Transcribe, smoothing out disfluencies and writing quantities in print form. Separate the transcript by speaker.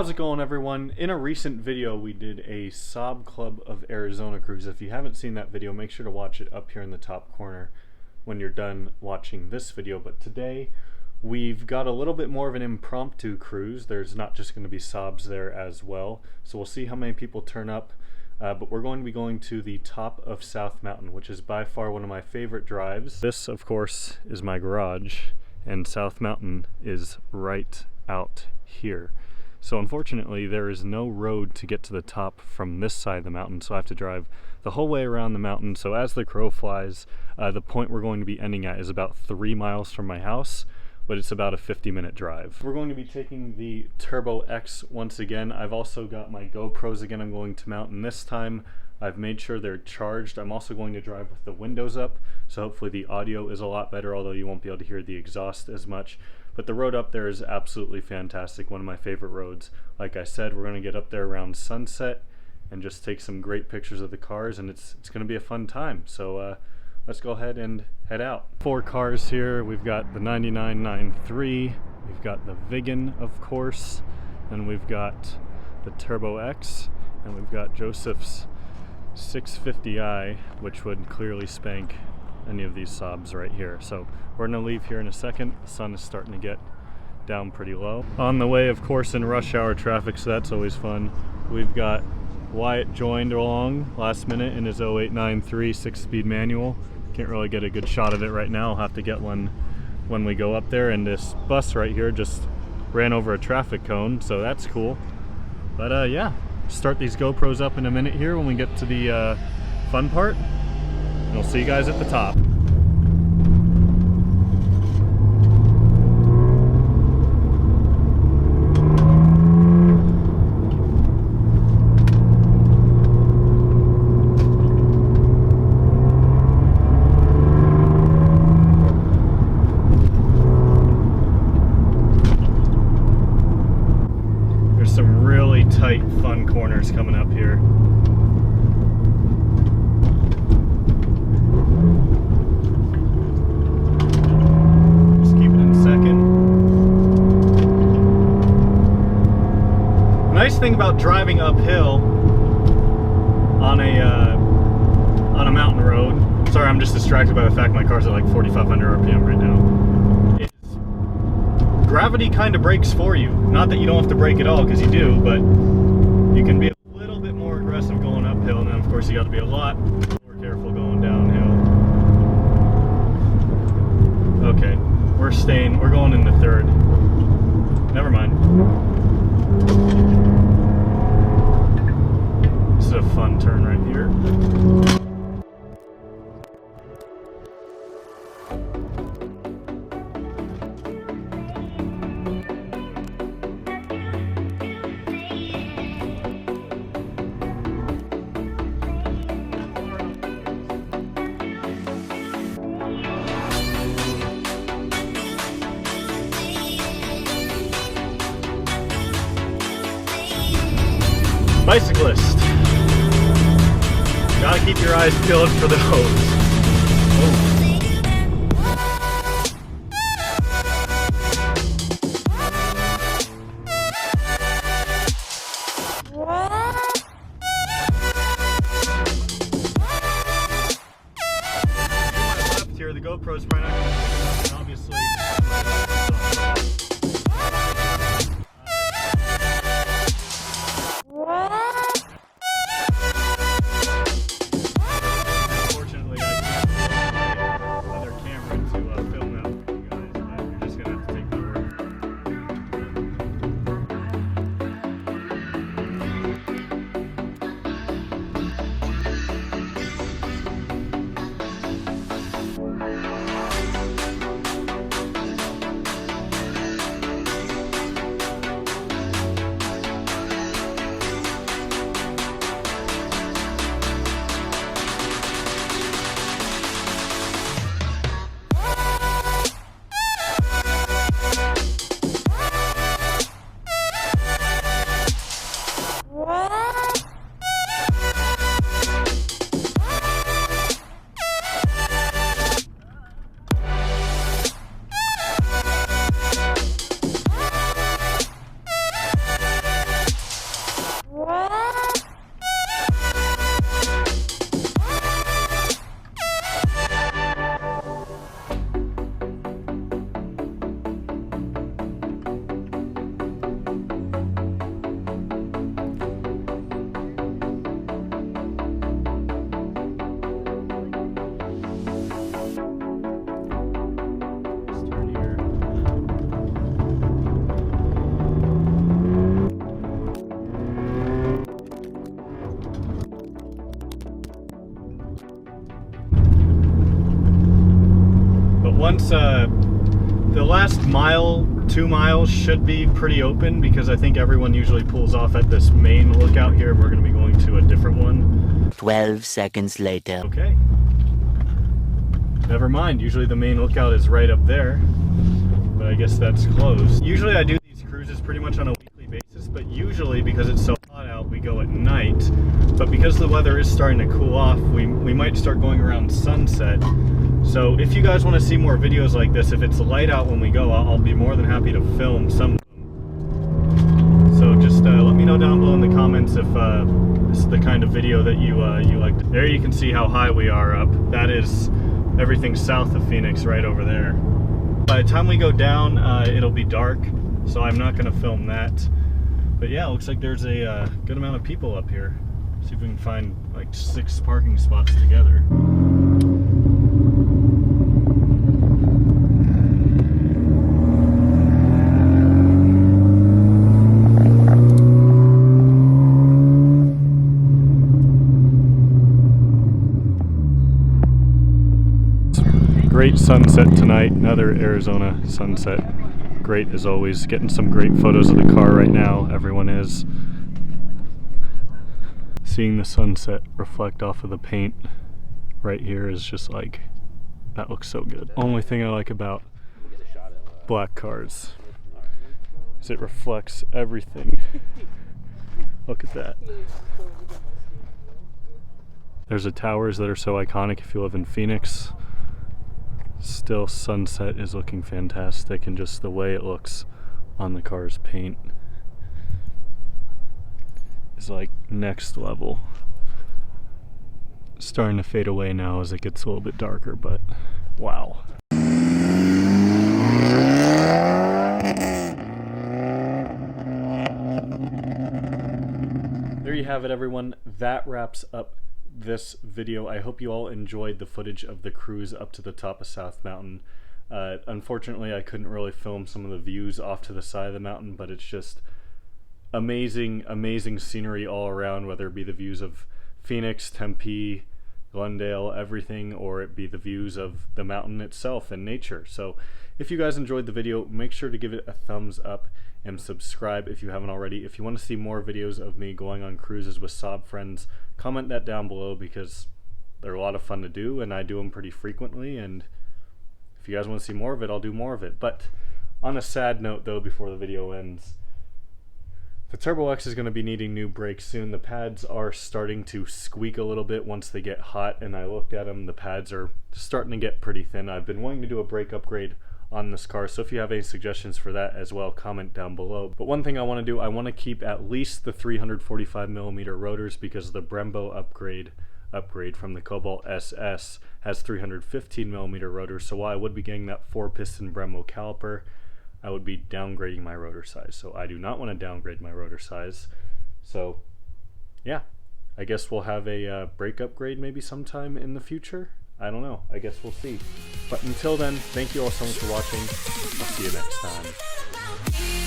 Speaker 1: How's it going, everyone? In a recent video we did a Saab Club of Arizona cruise. If you haven't seen that video, make sure to watch it up here in the top corner when you're done watching this video. But today we've got a little bit more of an impromptu cruise. There's not just going to be Saabs there as well, so we'll see how many people turn up. But we're going to be going to the top of South Mountain, which is by far one of my favorite drives. This, of course, is my garage, and South Mountain is right out here. So unfortunately there is no road to get to the top from this side of the mountain, so I have to drive the whole way around the mountain. So as the crow flies, the point we're going to be ending at is about 3 miles from my house, but it's about a 50-minute drive. We're going to be taking the Turbo X once again. I've also got my GoPros again I'm going to mount, and this time I've made sure they're charged. I'm also going to drive with the windows up, so hopefully the audio is a lot better, although you won't be able to hear the exhaust as much. But the road up there is absolutely fantastic, one of my favorite roads. Like I said, we're going to get up there around sunset and just take some great pictures of the cars, and it's going to be a fun time. So let's go ahead and head out. 4 cars here. We've got the 9993, we've got the Vigan, of course, and we've got the Turbo X, and we've got Joseph's 650i, which would clearly spank any of these Saabs right here. So we're gonna leave here in a second. The sun is starting to get down pretty low. On the way, of course, in rush hour traffic, so that's always fun. We've got Wyatt joined along last minute in his 0893 6-speed manual. Can't really get a good shot of it right now. I'll have to get one when we go up there. And this bus right here just ran over a traffic cone, so that's cool. But yeah, start these GoPros up in a minute here when we get to the fun part. And I'll see you guys at the top. There's some really tight, fun corners coming up here. Nice thing about driving uphill on a mountain road, sorry, I'm just distracted by the fact my car's at like 4,500 RPM right now, is gravity kind of brakes for you. Not that you don't have to brake at all, because you do, but you can be a little bit more aggressive going uphill, and then of course you got to be a lot more careful going downhill. Okay, we're going in the third. Never mind. This is a fun turn right here. Bicyclist. Gotta keep your eyes peeled for those. Oh. Left here, the GoPro's probably not going to pick it up, obviously. once the last mile, 2 miles should be pretty open because I think everyone usually pulls off at this main lookout here. We're going to be going to a different one.
Speaker 2: 12 seconds later.
Speaker 1: Okay. Never mind. Usually the main lookout is right up there, but I guess that's closed. Usually I do these cruises pretty much on a weekly basis, but usually because it's so hot out, we go at night. But because the weather is starting to cool off, we might start going around sunset. So if you guys want to see more videos like this, if it's light out when we go, I'll be more than happy to film some of them. So just let me know down below in the comments if this is the kind of video that you like. There you can see how high we are up. That is everything south of Phoenix right over there. By the time we go down, it'll be dark, so I'm not going to film that. But yeah, it looks like there's a good amount of people up here. See if we can find like 6 parking spots together. Great sunset tonight, another Arizona sunset. Great as always. Getting some great photos of the car right now, everyone is. Seeing the sunset reflect off of the paint right here is just like, that looks so good. Only thing I like about black cars is it reflects everything. Look at that. There's the towers that are so iconic if you live in Phoenix. Still, sunset is looking fantastic, and just the way it looks on the car's paint is like next level. Starting to fade away now as it gets a little bit darker, but wow. There you have it, everyone. That wraps up this video. I hope you all enjoyed the footage of the cruise up to the top of South Mountain. Unfortunately, I couldn't really film some of the views off to the side of the mountain, but it's just amazing scenery all around, whether it be the views of Phoenix, Tempe, Glendale, everything, or it be the views of the mountain itself and nature. So if you guys enjoyed the video, make sure to give it a thumbs up and subscribe if you haven't already. If you want to see more videos of me going on cruises with Saab friends, comment that down below because they're a lot of fun to do and I do them pretty frequently, and if you guys want to see more of it, I'll do more of it. But on a sad note though, before the video ends, the Turbo X is going to be needing new brakes soon. The pads are starting to squeak a little bit once they get hot, and I looked at them, the pads are starting to get pretty thin. I've been wanting to do a brake upgrade on this car, so if you have any suggestions for that as well, comment down below. But one thing I want to do, I want to keep at least the 345mm rotors because the Brembo upgrade from the Cobalt SS has 315mm rotors, so while I would be getting that 4-piston Brembo caliper, I would be downgrading my rotor size. So I do not want to downgrade my rotor size. So yeah, I guess we'll have a brake upgrade maybe sometime in the future. I don't know. I guess we'll see. But until then, thank you all so much for watching. I'll see you next time.